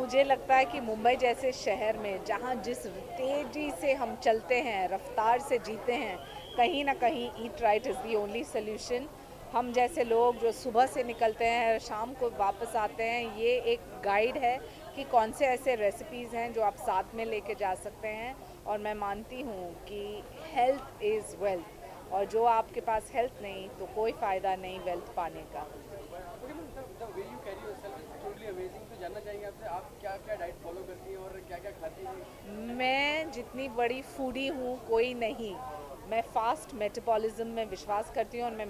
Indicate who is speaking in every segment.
Speaker 1: मुझे लगता है कि मुंबई जैसे शहर में जहाँ जिस तेज़ी से हम चलते हैं, रफ्तार से जीते हैं, कहीं ना कहीं eat right is the only solution. हम जैसे लोग जो सुबह से निकलते हैं शाम को वापस आते हैं, ये एक गाइड है कि कौन से ऐसे रेसिपीज़ हैं जो आप साथ में लेके जा सकते हैं। और मैं मानती हूँ कि हेल्थ इज़ वेल्थ, और जो आपके पास हेल्थ नहीं तो कोई फ़ायदा नहीं वेल्थ पाने का।
Speaker 2: Okay ma'am, the way you carry yourself is totally amazing. तो जानना चाहेंगे आपसे, आप क्या क्या डाइट फॉलो करती हैं और क्या क्या खाती हैं?
Speaker 1: मैं जितनी बड़ी फूडी हूँ कोई नहीं। मैं फास्ट मेटाबॉलिज्म में विश्वास करती हूँ, और मैं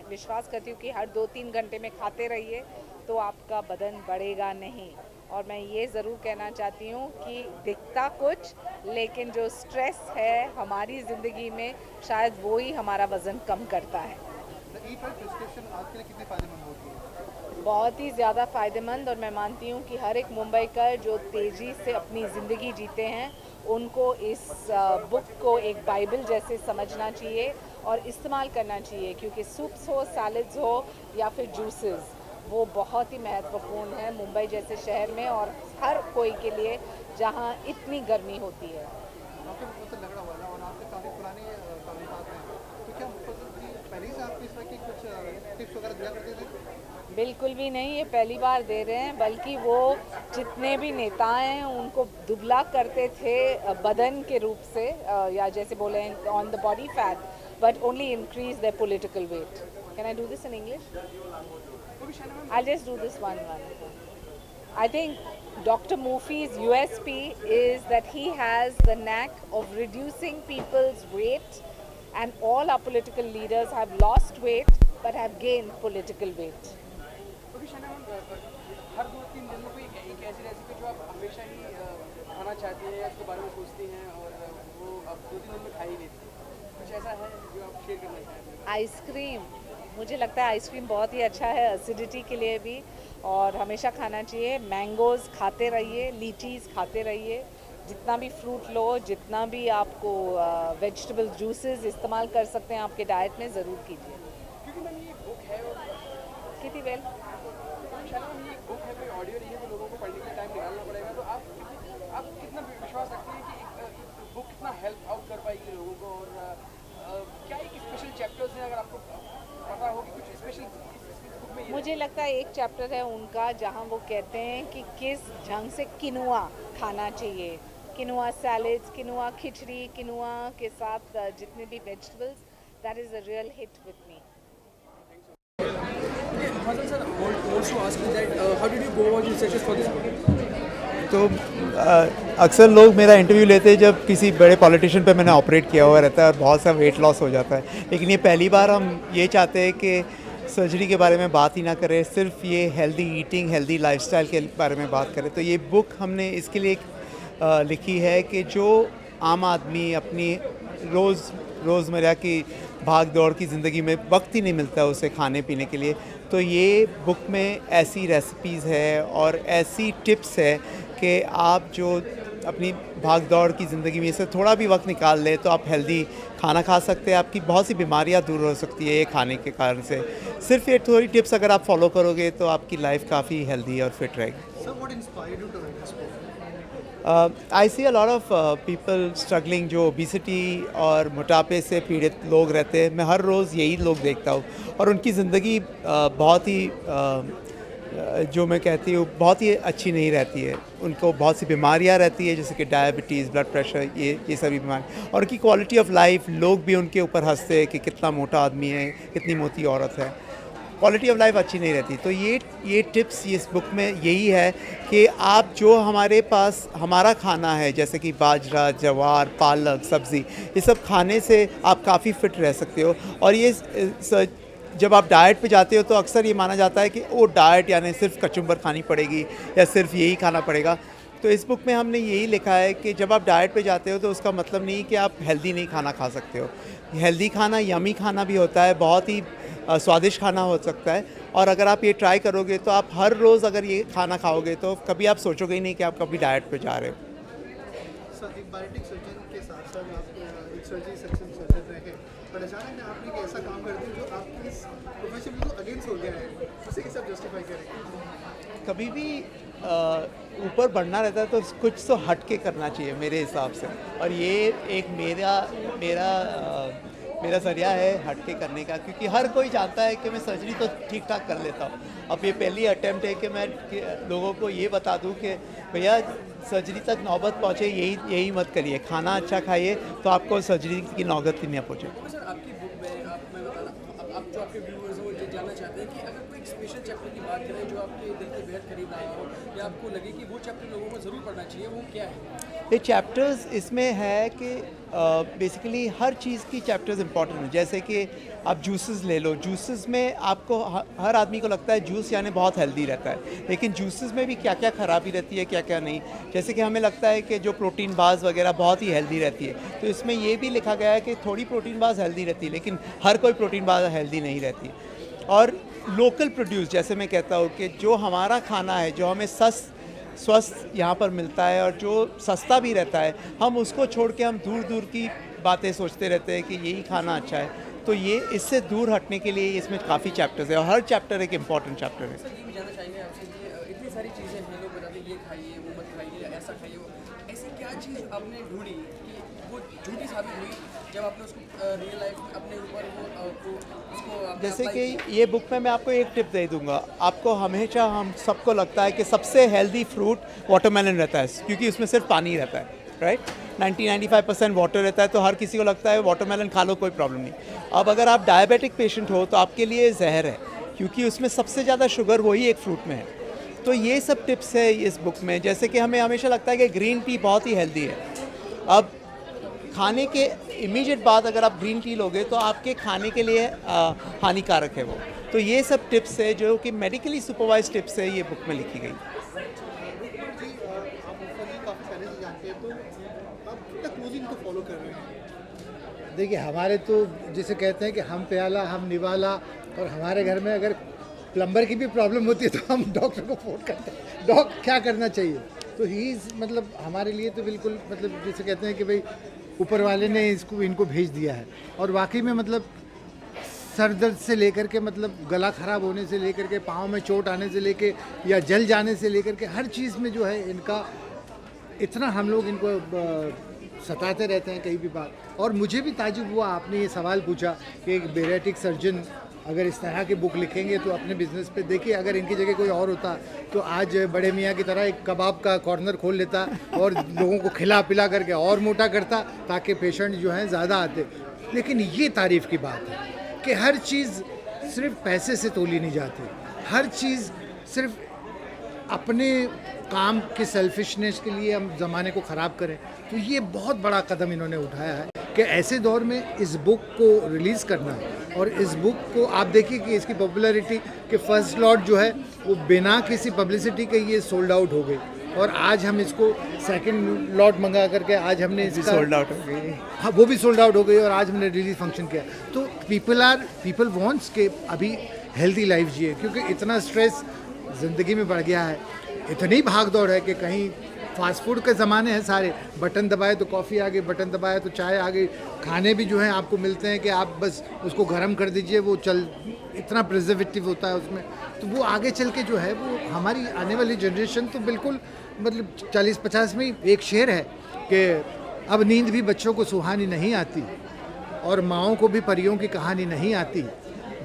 Speaker 1: विश्वास करती हूँ कि हर 2-3 घंटे में खाते रहिए तो आपका बदन बढ़ेगा नहीं। और मैं ये ज़रूर कहना चाहती हूँ कि दिखता कुछ, लेकिन जो स्ट्रेस है हमारी ज़िंदगी में शायद वो ही हमारा वज़न कम करता है।
Speaker 3: द ईट राइट प्रिस्क्रिप्शन आपके लिए कितनी फ़ायदेमंद होती है?
Speaker 1: बहुत ही ज़्यादा फ़ायदेमंद, और मैं मानती हूँ कि हर एक मुंबईकर जो तेज़ी से अपनी ज़िंदगी जीते हैं उनको इस बुक को एक बाइबल जैसे समझना चाहिए और इस्तेमाल करना चाहिए, क्योंकि सूप्स हो, सैलड्स हो या फिर जूसेस, वो बहुत ही महत्वपूर्ण है मुंबई जैसे शहर में और हर कोई के लिए जहाँ इतनी गर्मी होती है।
Speaker 3: आपके मतलब लग रहा हुआ ना, और आपके काफ़ी पुराने ताल्लुकात हैं, तो क्या मतलब कि पहले ही से आपको इस तरह की कुछ टिप्स वगैरह दिया करते थे?
Speaker 1: बिल्कुल भी नहीं, ये पहली बार दे रहे हैं, बल्कि वो जितने भी नेता हैं उनको दुबला करते थे बदन के रूप से, या जैसे बोले on the body fat, but only increase the political weight. Can I do this in English? I just do this one one. I think Dr. Murphy's USP is that he has the knack of reducing people's weight, and all our political leaders have lost weight but have gained political weight.
Speaker 2: Okay Shana ma'am, हर 2-3 दिन में कोई एक ऐसी recipe जो आप हमेशा ही खाना चाहती हैं या उसके बारे में सोचती हैं और वो आप 2-3 दिन में खा ही लेती हैं, कुछ ऐसा है जो आप शेयर करना चाहें?
Speaker 1: आइसक्रीम, मुझे लगता है आइसक्रीम बहुत ही अच्छा है एसिडिटी के लिए भी, और हमेशा खाना चाहिए। मैंगोज़ खाते रहिए, लीचीज़ खाते रहिए, जितना भी फ्रूट लो, जितना भी आपको वेजिटेबल जूसेस इस्तेमाल कर सकते हैं आपके डाइट में, ज़रूर कीजिए।
Speaker 2: क्योंकि मैम ये बुक है और
Speaker 1: कितनी वेल
Speaker 2: शना मैम ये एक बुक है, कोई ऑडियो नहीं है, तो लोगों को पढ़ने के लिए टाइम निकालना पड़ेगा। तो आप कितना विश्वास रखती हैं कि एक बुक कितना हेल्प आउट कर पाएगी लोगों को, और क्या एक स्पेशल चैप्टर्स हैं अगर आपको पता हो कि कुछ स्पेशल इस बुक में ये
Speaker 1: मुझे लगता है एक चैप्टर है उनका जहाँ वो कहते हैं कि किस ढंग से किनुआ खाना चाहिए। किनुआ सैलेड्स, किनुआ खिचड़ी, किनुआ के साथ जितने भी vegetables, that is a real hit with me.
Speaker 2: Hasan sir wants to ask you that how did you go about researches for this book?
Speaker 4: तो अक्सर लोग मेरा इंटरव्यू लेते हैं जब किसी बड़े पॉलिटिशियन पे मैंने ऑपरेट किया हुआ रहता है और बहुत सा वेट लॉस हो जाता है, लेकिन ये पहली बार हम ये चाहते हैं कि सर्जरी के बारे में बात ही ना करें, सिर्फ ये हेल्दी ईटिंग, हेल्दी लाइफस्टाइल के बारे में बात करें। तो ये बुक हमने इसके लिए लिखी है कि जो आम आदमी अपनी रोज़मर्रा की भाग दौड़ की ज़िंदगी में वक्त ही नहीं मिलता उसे खाने पीने के लिए, तो ये बुक में ऐसी रेसिपीज़ है और ऐसी टिप्स है कि आप जो अपनी भाग दौड़ की ज़िंदगी में से थोड़ा भी वक्त निकाल लें तो आप हेल्दी खाना खा सकते हैं। आपकी बहुत सी बीमारियां दूर हो सकती है ये खाने के कारण से। सिर्फ ये थोड़ी टिप्स अगर आप फॉलो करोगे तो आपकी लाइफ काफ़ी हेल्दी और फिट रहेगी।
Speaker 3: Sir, what inspired you to write this book?
Speaker 4: I see a lot of people struggling, जो ओबिसिटी और मोटापे से पीड़ित लोग रहते हैं। मैं हर रोज़ यही लोग देखता हूँ और उनकी ज़िंदगी बहुत ही जो मैं कहती हूँ बहुत ही अच्छी नहीं रहती है। उनको बहुत सी बीमारियाँ रहती है, जैसे कि डायबिटीज़, ब्लड प्रेशर, ये सभी बीमारी, और उनकी क्वालिटी ऑफ लाइफ, लोग भी उनके ऊपर हंसते हैं कि कितना मोटा आदमी है, कितनी मोटी औरत है। क्वालिटी ऑफ लाइफ अच्छी नहीं रहती। तो ये टिप्स इस बुक में यही है कि आप जो हमारे पास हमारा खाना है, जैसे कि बाजरा, ज्वार, पालक, सब्ज़ी, ये सब खाने से आप काफ़ी फिट रह सकते हो। और ये जब आप डाइट पे जाते हो तो अक्सर ये माना जाता है कि वो डाइट यानी सिर्फ कचुम्बर खानी पड़ेगी या सिर्फ यही खाना पड़ेगा। तो इस बुक में हमने यही लिखा है कि जब आप डाइट पे जाते हो तो उसका मतलब नहीं कि आप हेल्दी नहीं खाना खा सकते हो। हेल्दी खाना, यमी खाना भी होता है, बहुत ही स्वादिष्ट खाना हो सकता है। और अगर आप ये ट्राई करोगे तो आप हर रोज़ अगर ये खाना खाओगे तो कभी आप सोचोगे ही नहीं कि आप कभी डाइट पे जा रहे हो।
Speaker 3: सर, एक बायोटिक सर्जन के साथ साथ आप एक सर्जरी सेक्शन सर्जन रहे हैं, पर अचानक आपने एक ऐसा काम कर दिया जो आपके इस प्रोफेशन को अगेंस्ट हो गया है, उसे कैसे आप जस्टिफाई करेंगे?
Speaker 4: कभी भी ऊपर बढ़ना रहता है तो कुछ तो हट के करना चाहिए मेरे हिसाब से, और ये एक मेरा मेरा जरिया है हट के करने का, क्योंकि हर कोई जानता है कि मैं सर्जरी तो ठीक ठाक कर लेता हूँ। अब ये पहली अटेम्प्ट है कि मैं लोगों को ये बता दूँ कि भैया सर्जरी तक नौबत पहुँचे यही मत करिए, खाना अच्छा खाइए तो आपको सर्जरी की नौबत ही नहीं पहुँचे।
Speaker 2: तो सर आपकी बुक में मैं बताना आप जो आपके व्यूअर्स हो ये जानना चाहते हैं कि अगर कोई एक स्पेशल चैप्टर की बात करें जो आपके दिल के बेहद करीब आया हो या आपको लगे कि वो चैप्टर लोगों को ज़रूर पढ़ना चाहिए, वो क्या है?
Speaker 4: ये चैप्टर्स इसमें है कि बेसिकली हर चीज़ की चैप्टर्स इंपॉर्टेंट है। जैसे कि आप जूसेस ले लो, जूसेस में आपको हर आदमी को लगता है जूस यानी बहुत हेल्दी रहता है, लेकिन जूसेस में भी क्या क्या ख़राबी रहती है क्या क्या नहीं। जैसे कि हमें लगता है कि जो प्रोटीन बार्स वगैरह बहुत ही हेल्दी रहती है, तो इसमें ये भी लिखा गया है कि थोड़ी प्रोटीन बार्स हेल्दी रहती है, लेकिन हर कोई प्रोटीन बार हेल्दी नहीं रहती। और लोकल प्रोड्यूस, जैसे मैं कहता हूँ कि जो हमारा खाना है, जो हमें स्वस्थ यहाँ पर मिलता है और जो सस्ता भी रहता है, हम उसको छोड़ के हम दूर दूर की बातें सोचते रहते हैं कि यही खाना अच्छा है। तो ये इससे दूर हटने के लिए इसमें काफ़ी चैप्टर्स है और हर चैप्टर एक इम्पॉर्टेंट चैप्टर है।
Speaker 2: सर ये भी जानना चाहेंगे आपसे कि इतनी सारी चीज़ें हैं, लोग बताते हैं ये खाइए वो मत खाइए ऐसा खाइए वो, ऐसी क्या चीज़ आपने ढूंढी कि वो झूठी साबित हुई जब आपने उसको रियल लाइफ में अपने ऊपर उसको आपने
Speaker 4: जैसे
Speaker 2: apply
Speaker 4: कि
Speaker 2: किया?
Speaker 4: ये बुक में मैं आपको एक टिप दे दूंगा। आपको हमेशा हम सबको लगता है कि सबसे हेल्दी फ्रूट वाटरमेलन रहता है, क्योंकि उसमें सिर्फ पानी रहता है, राइट। 90-95% वाटर रहता है, तो हर किसी को लगता है वाटरमेलन खा लो कोई प्रॉब्लम नहीं। अब अगर आप डायबिटिक पेशेंट हो तो आपके लिए जहर है, क्योंकि उसमें सबसे ज़्यादा शुगर वही एक फ्रूट में है। तो ये सब टिप्स है इस बुक में। जैसे कि हमें हमेशा लगता है कि ग्रीन टी बहुत ही हेल्दी है, अब खाने के इमीडिएट बाद अगर आप ग्रीन टी लोगे तो आपके खाने के लिए हानिकारक है वो। तो ये सब टिप्स है जो कि मेडिकली सुपरवाइज टिप्स है, ये बुक में लिखी गई।
Speaker 3: जी आप ऊपर जी काफ़ी पहले से जानते हैं, तो आप कितना क्लोजली इनको फॉलो कर रहे हैं?
Speaker 5: देखिए हमारे तो जिसे कहते हैं कि हम प्याला हम निवाला, और हमारे घर में अगर प्लम्बर की भी प्रॉब्लम होती है तो हम डॉक्टर को फ़ोन करते हैं, डॉक्टर क्या करना चाहिए। तो ही मतलब हमारे लिए तो बिल्कुल मतलब जिसे कहते हैं कि भाई ऊपर वाले ने इनको भेज दिया है। और वाकई में मतलब सर दर्द से लेकर के मतलब गला ख़राब होने से लेकर के पाँव में चोट आने से लेकर या जल जाने से लेकर के हर चीज़ में जो है इनका इतना हम लोग इनको सताते रहते हैं कहीं भी बात। और मुझे भी ताजुब हुआ, आपने ये सवाल पूछा कि एक बेरियाट्रिक सर्जन अगर इस तरह की बुक लिखेंगे तो अपने बिजनेस पे, देखिए अगर इनकी जगह कोई और होता तो आज बड़े मियाँ की तरह एक कबाब का कॉर्नर खोल लेता और लोगों को खिला पिला करके और मोटा करता ताकि पेशेंट जो हैं ज़्यादा आते। लेकिन ये तारीफ़ की बात है कि हर चीज़ सिर्फ पैसे से तोली नहीं जाती, हर चीज़ सिर्फ अपने काम के सेल्फिशनेस के लिए हम ज़माने को ख़राब करें। तो ये बहुत बड़ा कदम इन्होंने उठाया है कि ऐसे दौर में इस बुक को रिलीज़ करना है। और इस बुक को आप देखिए कि इसकी पॉपुलैरिटी के फर्स्ट लॉट जो है वो बिना किसी पब्लिसिटी के ये सोल्ड आउट हो गई, और आज हम इसको सेकंड लॉट मंगा करके आज हमने इसका
Speaker 4: सोल्ड आउट हो गई।
Speaker 5: हाँ वो भी सोल्ड आउट हो गई, और आज हमने रिलीज फंक्शन किया। तो पीपल वांट्स के अभी हेल्दी लाइफ जिए, क्योंकि इतना स्ट्रेस ज़िंदगी में बढ़ गया है, इतनी भाग दौड़ है कि कहीं फास्ट फूड के ज़माने हैं सारे, बटन दबाए तो कॉफ़ी आ गई, बटन दबाए तो चाय आ गई, खाने भी जो हैं आपको मिलते हैं कि आप बस उसको गर्म कर दीजिए, वो इतना प्रिजर्वेटिव होता है उसमें। तो वो आगे चल के जो है वो हमारी आने वाली जनरेशन तो बिल्कुल मतलब 40-50 में एक शेर है कि अब नींद भी बच्चों को सुहानी नहीं आती और माँओं को भी परियों की कहानी नहीं आती,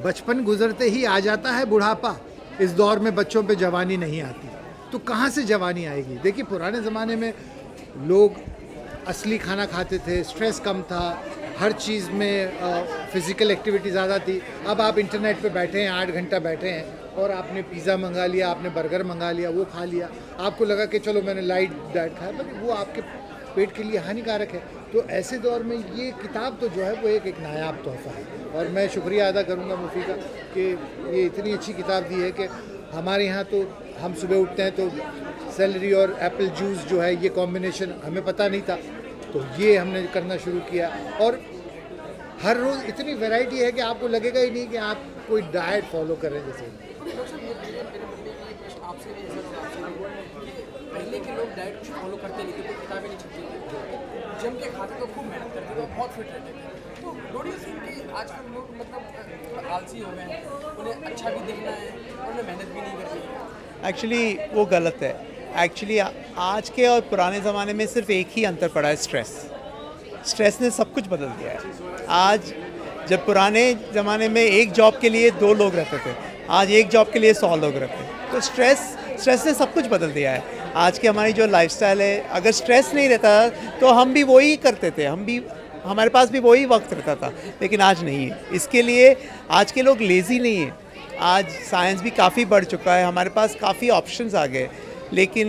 Speaker 5: बचपन गुजरते ही आ जाता है बुढ़ापा, इस दौर में बच्चों पे जवानी नहीं आती। तो कहाँ से जवानी आएगी? देखिए पुराने ज़माने में लोग असली खाना खाते थे, स्ट्रेस कम था, हर चीज़ में फिज़िकल एक्टिविटी ज़्यादा थी। अब आप इंटरनेट पे बैठे हैं, 8 घंटा बैठे हैं और आपने पिज़्ज़ा मंगा लिया, आपने बर्गर मंगा लिया, वो खा लिया, आपको लगा कि चलो मैंने लाइट डाइट खाया, बट वो आपके पेट के लिए हानिकारक है। तो ऐसे दौर में ये किताब तो जो है वो एक नायाब तोहफ़ा है, और मैं शुक्रिया अदा करूँगा मुफी का कि ये इतनी अच्छी किताब दी है कि हमारे यहाँ तो हम सुबह उठते हैं तो सेलरी और एप्पल जूस जो है ये कॉम्बिनेशन हमें पता नहीं था, तो ये हमने करना शुरू किया। और हर रोज़ इतनी वैरायटी है कि आपको लगेगा ही नहीं कि आप कोई डाइट फॉलो कर रहे हैं। जैसे
Speaker 2: आपसे भी पहले के लोग डाइट कुछ फॉलो करते नहीं थे, कोई किताबें नहीं छपती थी, जम के खाते तो खूब मेहनत करते थे, बहुत फिट रहते थे। तो डोंट यू थिंक कि आजकल लोग मतलब थोड़ा आलसी हो गए हैं, उन्हें अच्छा भी दिखना है और उन्हें मेहनत भी नहीं करनी?
Speaker 4: एक्चुअली वो गलत है। एक्चुअली आज के और पुराने ज़माने में सिर्फ एक ही अंतर पड़ा है, स्ट्रेस। स्ट्रेस ने सब कुछ बदल दिया है। आज जब पुराने ज़माने में एक जॉब के लिए 2 लोग रहते थे, आज एक जॉब के लिए 100 लोग रहते हैं। तो स्ट्रेस ने सब कुछ बदल दिया है। आज की हमारी जो लाइफस्टाइल है, अगर स्ट्रेस नहीं रहता तो हम भी वही करते थे, हमारे पास भी वही वक्त रहता था, लेकिन आज नहीं है। इसके लिए आज के लोग लेज़ी नहीं हैं। आज साइंस भी काफ़ी बढ़ चुका है, हमारे पास काफ़ी ऑप्शंस आ गए। लेकिन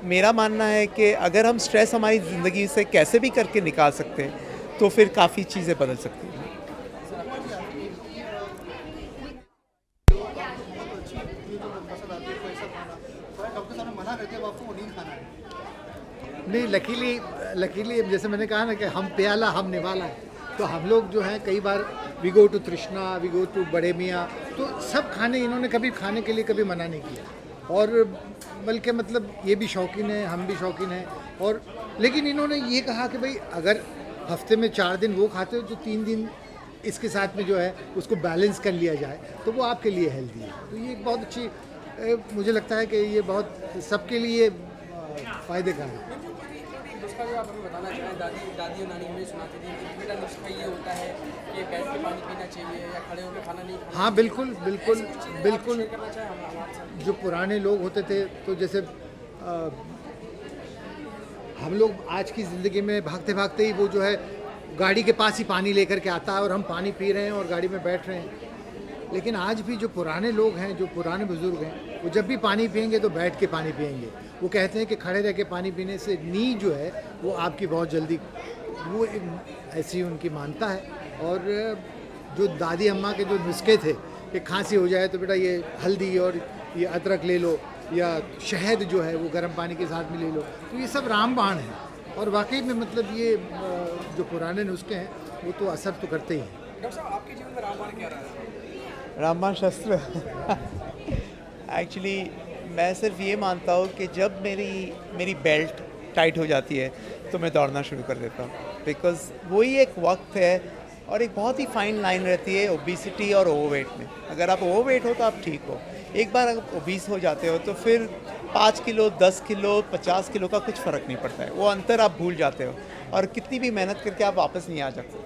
Speaker 4: मेरा मानना है कि अगर हम स्ट्रेस हमारी ज़िंदगी से कैसे भी करके निकाल सकते हैं तो फिर काफ़ी चीज़ें बदल सकती हैं।
Speaker 3: डॉक्टर साहब ने मना करते हैं आपको वो नहीं खाना है।
Speaker 5: नहीं, लकीली जैसे मैंने कहा ना कि हम प्याला हम निवाला है, तो हम लोग जो हैं कई बार वी गो टू तृष्णा, वी गो टू बड़े मियाँ, तो सब खाने इन्होंने कभी खाने के लिए कभी मना नहीं किया। और बल्कि मतलब ये भी शौकीन है, हम भी शौकीन हैं। और लेकिन इन्होंने ये कहा कि भाई अगर हफ्ते में 4 दिन वो खाते हो तो 3 दिन इसके साथ में जो है उसको बैलेंस कर लिया जाए तो वो आपके लिए हेल्दी है। तो ये एक बहुत अच्छी मुझे लगता है कि ये बहुत सबके लिए फ़ायदे का है।
Speaker 2: नुस्खा जो आप हमें बताना चाहें, दादी और नानी हमें सुनाती थी कि बेटा नुस्खा ये होता है कि बैठ के पानी पीना चाहिए या खड़े होकर खाना नहीं खाना।
Speaker 5: हाँ बिल्कुल बिल्कुल बिल्कुल।
Speaker 2: करना चाहें हमारे साथ।
Speaker 5: जो पुराने लोग होते थे तो जैसे हम लोग आज की ज़िंदगी में भागते भागते ही वो जो है गाड़ी के पास ही पानी लेकर के आता है और हम पानी पी रहे हैं और गाड़ी में बैठ रहे हैं। लेकिन आज भी जो पुराने लोग हैं, जो पुराने बुज़ुर्ग हैं, वो जब भी पानी पियेंगे तो बैठ के पानी पियेंगे। वो कहते हैं कि खड़े रह के पानी पीने से नी जो है वो आपकी बहुत जल्दी, वो ऐसी उनकी मानता है। और जो दादी अम्मा के जो नुस्खे थे कि खांसी हो जाए तो बेटा ये हल्दी और ये अदरक ले लो या शहद जो है वो गर्म पानी के साथ में ले लो, तो ये सब रामबाण है। और वाकई में मतलब ये जो पुराने नुस्खे हैं वो तो असर तो करते ही हैं।
Speaker 2: डॉक्टर साहब आपके जीवन में रामबाण क्या रहा है?
Speaker 4: रामबाण शस्त्र एक्चुअली मैं सिर्फ ये मानता हूँ कि जब मेरी बेल्ट टाइट हो जाती है तो मैं दौड़ना शुरू कर देता हूँ। बिकॉज़ वही एक वक्त है और एक बहुत ही फाइन लाइन रहती है ओबेसिटी और ओवरवेट में। अगर आप ओवरवेट हो तो आप ठीक हो, एक बार अगर ओबीस हो जाते हो तो फिर 5 किलो 10 किलो 50 किलो का कुछ फ़र्क नहीं पड़ता है। वो अंतर आप भूल जाते हो और कितनी भी मेहनत करके आप वापस नहीं आ सकते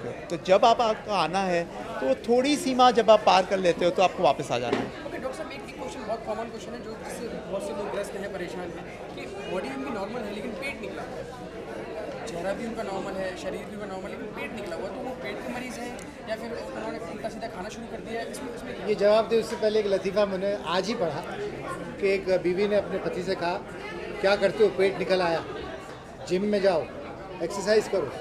Speaker 4: हो। तो जब आपको आना है तो थोड़ी सीमा जब आप पार कर लेते हो तो आपको वापस आ जाना है।
Speaker 2: ओके डॉक्टर साहब, एक क्वेश्चन बहुत कॉमन क्वेश्चन है जो जिससे बहुत से लोग ग्रस्त हैं, परेशान हैं कि बॉडी उनकी नॉर्मल है लेकिन पेट निकला हुआ है। चेहरा भी उनका नॉर्मल है, शरीर भी उनका नॉर्मल, लेकिन पेट निकला हुआ है। तो वो पेट के मरीज़ हैं या फिर उन्होंने उल्टा सीधा खाना शुरू कर दिया है? इसमें
Speaker 5: ये जवाब दे उससे पहले एक लतीफ़ा मैंने आज ही पढ़ा कि एक बीवी ने अपने पति से कहा क्या करते हो, पेट निकल आया, जिम में जाओ, एक्सरसाइज करो।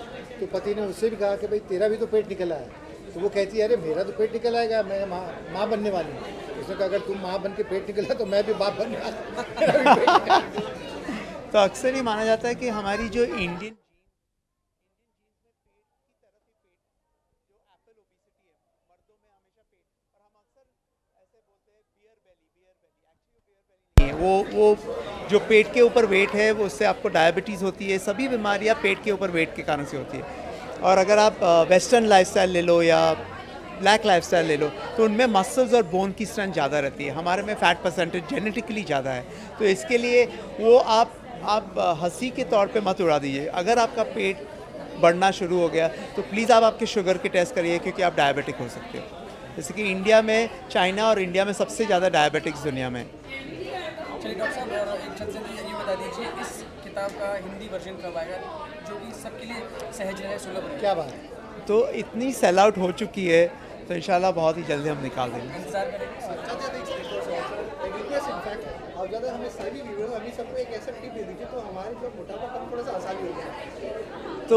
Speaker 5: तो पति ने उससे भी कहा कि भाई तेरा भी तो पेट निकल आया। तो वो कहती है अरे मेरा तो पेट निकल आएगा, मैं माँ बनने वाली हूँ। उसने कहा अगर तुम माँ बन के पेट निकला तो मैं भी बाप बनने वाला हूँ।
Speaker 4: तो अक्सर ये माना जाता है कि हमारी जो इंडियन वो जो पेट के ऊपर वेट है वो उससे आपको डायबिटीज़ होती है। सभी बीमारियां पेट के ऊपर वेट के कारण से होती है। और अगर आप वेस्टर्न लाइफस्टाइल ले लो या ब्लैक लाइफस्टाइल ले लो तो उनमें मसल्स और बोन की स्ट्रेंथ ज़्यादा रहती है। हमारे में फ़ैट परसेंटेज जेनेटिकली ज़्यादा है। तो इसके लिए वो आप हंसी के तौर पे मत उड़ा दीजिए। अगर आपका पेट बढ़ना शुरू हो गया तो प्लीज़ आप आपके शुगर के टेस्ट करिए, क्योंकि आप डायबिटिक हो सकते हो। जैसे कि इंडिया में, चाइना और इंडिया में सबसे ज़्यादा डायबिटिक्स दुनिया में।
Speaker 2: चलिए डॉक्टर साहब, और एक छत से ये बता दीजिए इस किताब का हिंदी वर्जन कब आएगा जो कि सबके लिए सहज है, सुलभ है?
Speaker 5: क्या बात है।
Speaker 4: तो इतनी सेल आउट हो चुकी है तो इंशाल्लाह बहुत ही जल्दी हम निकाल देंगे।
Speaker 2: इंतजार करेंगे।
Speaker 3: और ज़्यादा हमें सभी वीडियो हमें सबको एक ऐसा टिप दे दीजिए तो हमारे जो मोटापा कम थोड़ा सा आसानी हो जाए।
Speaker 4: तो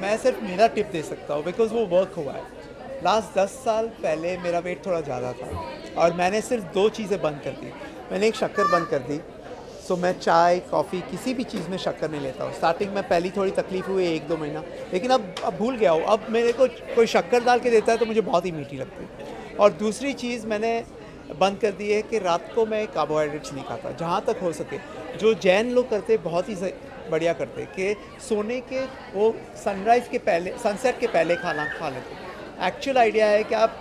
Speaker 4: मैं सिर्फ मेरा टिप दे सकता हूँ, बिकॉज़ वो वर्क हुआ है। लास्ट 10 साल पहले मेरा वेट थोड़ा ज़्यादा था और मैंने सिर्फ 2 चीज़ें बंद कर दी। मैंने एक शक्कर बंद कर दी, सो मैं चाय कॉफ़ी किसी भी चीज़ में शक्कर नहीं लेता हूँ। स्टार्टिंग में पहली थोड़ी तकलीफ़ हुई 1-2 महीना, लेकिन अब भूल गया हूँ। अब मेरे को कोई शक्कर डाल के देता है तो मुझे बहुत ही मीठी लगती है। और दूसरी चीज़ मैंने बंद कर दी है कि रात को मैं कार्बोहाइड्रेट्स नहीं खाता, जहाँ तक हो सके। जो जैन लोग करते हैं बहुत ही बढ़िया करते कि सोने के वो सनराइज़ के पहले, सनसेट के पहले खाना खा लेते। एक्चुअल आइडिया है कि आप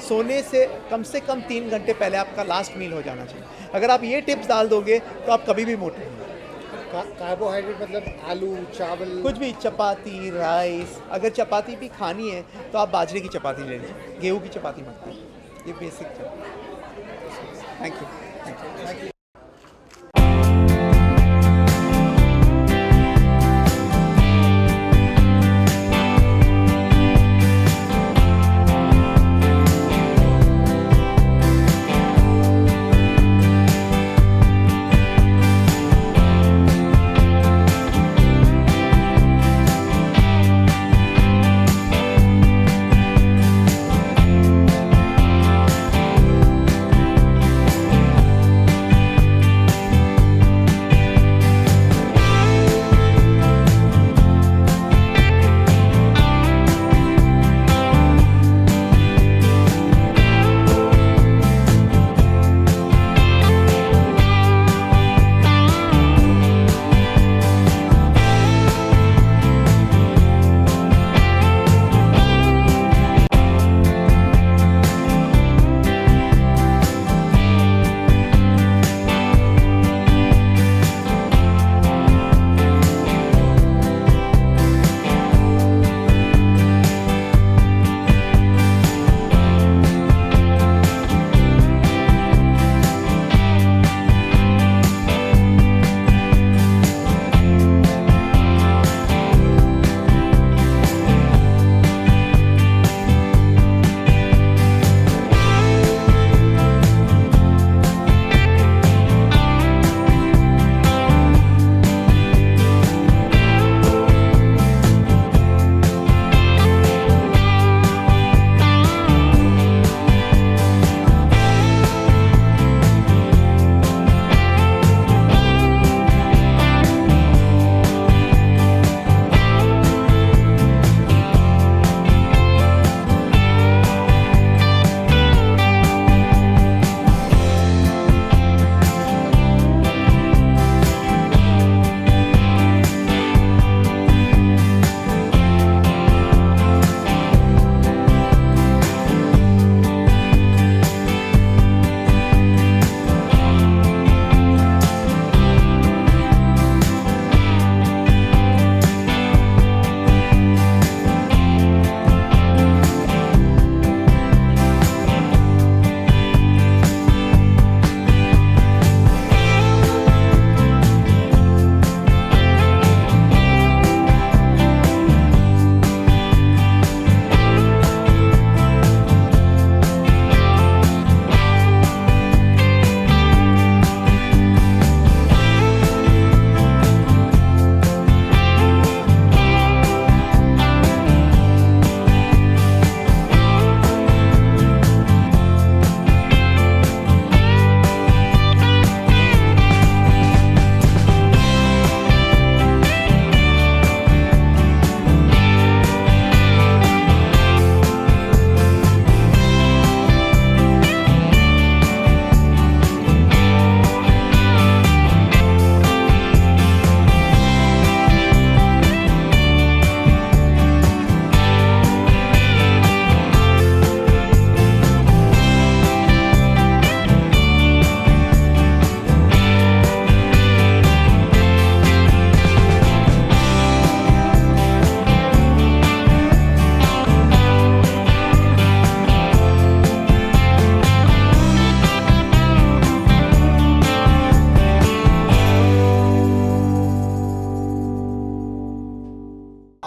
Speaker 4: सोने से कम 3 घंटे पहले आपका लास्ट मील हो जाना चाहिए। अगर आप ये टिप्स डाल दोगे तो आप कभी भी मोटे नहीं होंगे।
Speaker 5: कार्बोहाइड्रेट मतलब आलू, चावल,
Speaker 4: कुछ भी, चपाती, राइस। अगर चपाती भी खानी है तो आप बाजरे की चपाती ले लीजिए, गेहूँ की चपाती मत खाइए। ये बेसिक है। Thank you.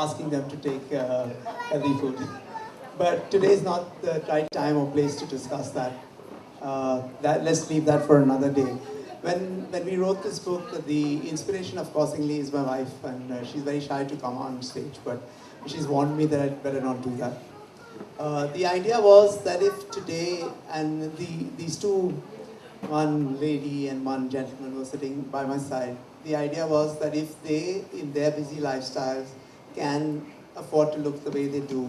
Speaker 6: asking them to take healthy food. But today is not the right time or place to discuss that. Let's leave that for another day. When we wrote this book, the inspiration, of course, is my wife, and she's very shy to come on stage, but she's warned me that I'd better not do that. The idea was that if today, and these two, one lady and one gentleman were sitting by my side, the idea was that if they, in their busy lifestyles, can afford to look the way they do,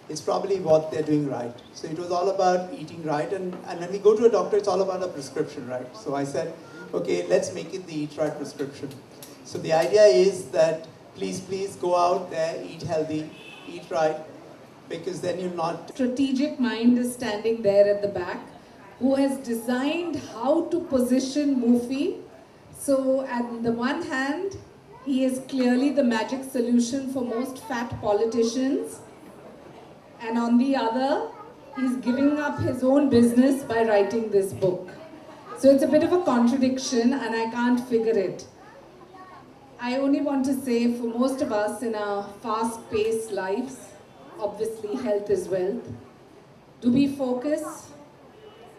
Speaker 6: it's probably what they're doing right. So it was all about eating right, and when we go to a doctor, it's all about a prescription, right? So I said, okay, let's make it the Eat Right prescription. So the idea is that please go out there, eat healthy, eat right, because then you'll not.
Speaker 1: Strategic mind is standing there at the back, who has designed how to position Mufi. So at the one hand, he is clearly the magic solution for most fat politicians. And on the other, he's giving up his own business by writing this book. So it's a bit of a contradiction and I can't figure it. I only want to say for most of us in our fast-paced lives, obviously health is wealth. Do we focus?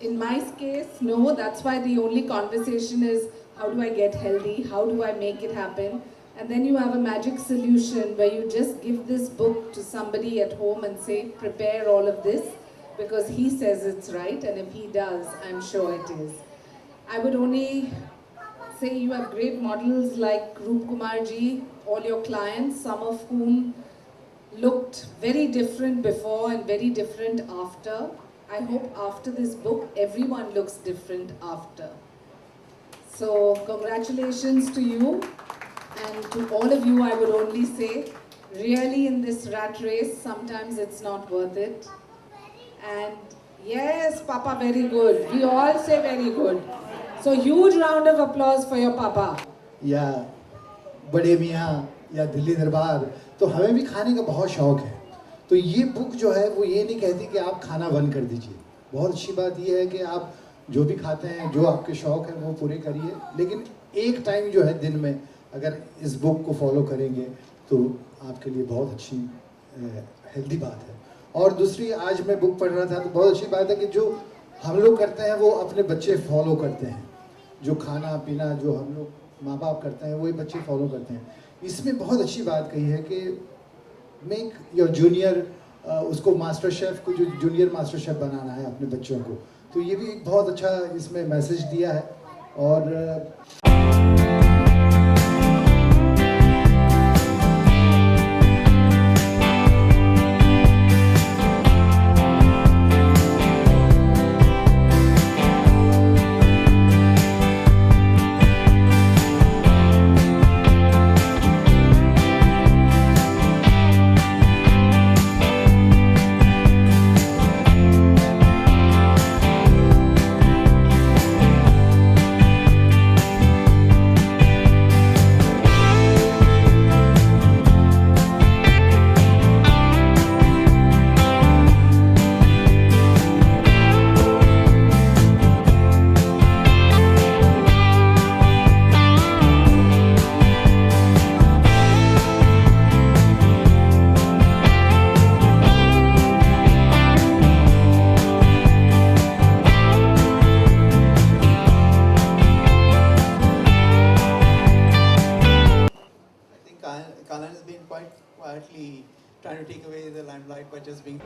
Speaker 1: In my case, no. That's why the only conversation is how do I get healthy? How do I make it happen? And then you have a magic solution where you just give this book to somebody at home and say, prepare all of this because he says it's right, and if he does, I'm sure it is. I would only say you have great models like Roop Kumar ji, all your clients, some of whom looked very different before and very different after. I hope after this book, everyone looks different after. So congratulations to you, and to all of you I would only say, really in this rat race, sometimes it's not worth it. And yes, Papa, very good. We all say very good. So huge round of applause for your Papa.
Speaker 5: या बड़े मियाँ या दिल्ली दरबार, तो हमें भी खाने का बहुत शौक़ है। तो ये बुक जो है वो ये नहीं कहती कि आप खाना बंद कर दीजिए। बहुत अच्छी बात ये है कि आप जो भी खाते हैं, जो आपके शौक़ हैं वो पूरे करिए, लेकिन एक टाइम जो है दिन में अगर इस बुक को फॉलो करेंगे तो आपके लिए बहुत अच्छी हेल्दी बात है। और दूसरी, आज मैं बुक पढ़ रहा था तो बहुत अच्छी बात है कि जो हम लोग करते हैं वो अपने बच्चे फॉलो करते हैं। जो खाना पीना जो हम लोग माँ बाप करते हैं वही बच्चे फॉलो करते हैं। इसमें बहुत अच्छी बात कही है कि मेक योर जूनियर, उसको मास्टर शेफ़ को, जो जूनियर मास्टर शेफ़ बनाना है अपने बच्चों को, तो ये भी एक बहुत अच्छा इसमें मैसेज दिया है। और
Speaker 6: Kanan has been quite quietly trying to take away the limelight by just being.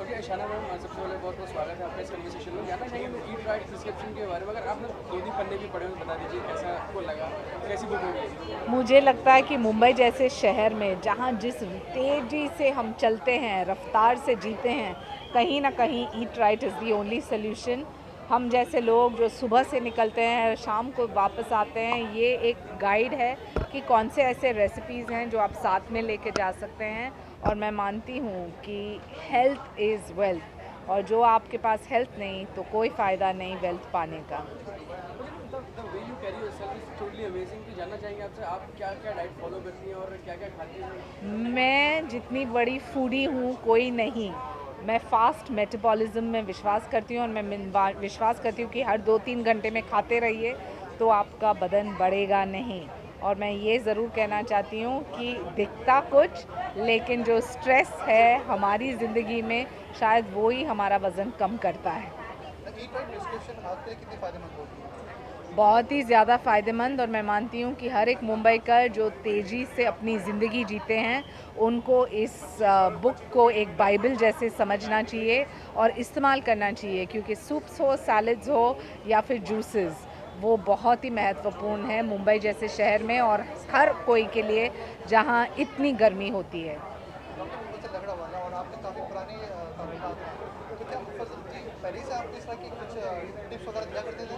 Speaker 2: Okay शाना मैम, सबसे पहले बहुत बहुत स्वागत है आपका इस कन्वर्सेशन में। जानना चाहिए ईट राइट प्रिस्क्रिप्शन के बारे में, अगर आपने 2 पन्ने भी पढ़े हो बता दीजिए कैसा आपको लगा, कैसी बुक होगी?
Speaker 1: मुझे लगता है कि मुंबई जैसे शहर में जहाँ जिस तेज़ी से हम चलते हैं, रफ्तार से जीते हैं, कहीं ना कहीं eat right is the only solution. हम जैसे लोग जो सुबह से निकलते हैं, शाम को वापस आते हैं, ये एक गाइड है कि कौन से ऐसे रेसिपीज़ हैं जो आप साथ में लेके जा सकते हैं। और मैं मानती हूँ कि हेल्थ इज़ वेल्थ, और जो आपके पास हेल्थ नहीं तो कोई फ़ायदा नहीं वेल्थ पाने का।
Speaker 2: जानना चाहेंगे आपसे, आप क्या क्या डाइट फॉलो करती हैं और क्या क्या खाती हैं?
Speaker 1: मैं जितनी बड़ी फूडी हूँ कोई नहीं। मैं फ़ास्ट मेटाबॉलिज्म में विश्वास करती हूँ, और मैं विश्वास करती हूँ कि हर 2-3 घंटे में खाते रहिए तो आपका बदन बढ़ेगा नहीं। और मैं ये ज़रूर कहना चाहती हूँ कि दिखता कुछ, लेकिन जो स्ट्रेस है हमारी ज़िंदगी में, शायद वो ही हमारा वज़न कम करता है। बहुत ही ज़्यादा फ़ायदेमंद, और मैं मानती हूँ कि हर एक मुंबईकर जो तेज़ी से अपनी ज़िंदगी जीते हैं उनको इस बुक को एक बाइबल जैसे समझना चाहिए और इस्तेमाल करना चाहिए, क्योंकि सूप्स हो, सैलड्स हो या फिर जूसेस, वो बहुत ही महत्वपूर्ण है मुंबई जैसे शहर में और हर कोई के लिए जहाँ इतनी गर्मी होती है।
Speaker 3: पहले से आप इस तरह की कुछ टिप्स वगैरह दिया करते थे?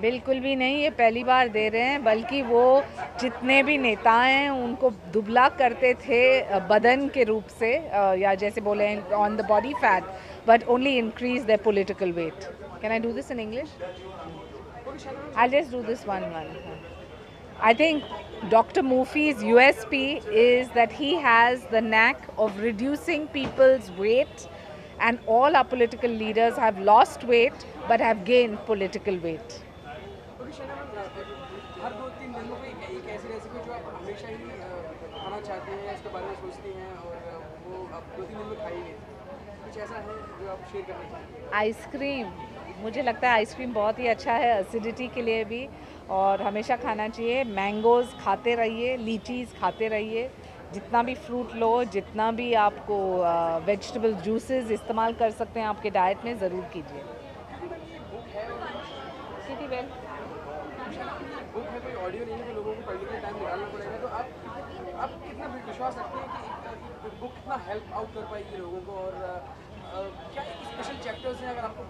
Speaker 1: बिल्कुल भी नहीं, ये पहली बार दे रहे हैं, बल्कि वो जितने भी नेता हैं उनको दुबला करते थे बदन के रूप से, या जैसे बोले on the body fat, but only increase their political weight. Can I do this in English? I'll just do this one. I think Dr. Murphy's USP is that he has the knack of reducing people's weight, and all our political leaders have lost weight but have gained political weight.
Speaker 2: क्योंकि शैना ma'am हर 2-3 दिन में कोई एक ऐसी recipe जो आप हमेशा ही खाना चाहते हैं, इसके बारे में सोचती हैं और वो आप 2-3 दिन में खा ही लेते हैं, कुछ ऐसा है जो आप शेयर करना चाहेंगे?
Speaker 1: आइसक्रीम, मुझे लगता है आइसक्रीम बहुत ही अच्छा है एसिडिटी के लिए भी, और हमेशा खाना चाहिए. मैंगोज़ खाते रहिए, लीचीज़ खाते रहिए, जितना भी फ्रूट लो, जितना भी आपको वेजिटेबल जूसेस इस्तेमाल कर सकते हैं आपके डाइट में, ज़रूर कीजिए. कितनी वेल
Speaker 2: बुक है, कोई ऑडियो नहीं है, तो लोगों को पढ़ने के टाइम निकालना पड़ेगा, तो आप कितना विश्वास रखते हैं कि बुक कितना हेल्प आउट कर पाएगी लोगों को, और क्या स्पेशल चैप्टर्स हैं, अगर आपको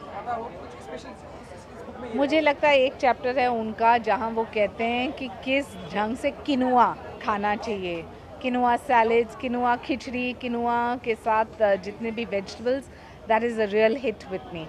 Speaker 2: पता हो कुछ स्पेशल इस बुक में?
Speaker 1: मुझे लगता है एक चैप्टर है उनका जहाँ वो कहते हैं कि किस ढंग से किनुआ खाना चाहिए, किनुआ सैलेड्स, किनुआ खिचड़ी, किनुआ के साथ जितने भी vegetables, that is a real hit with me.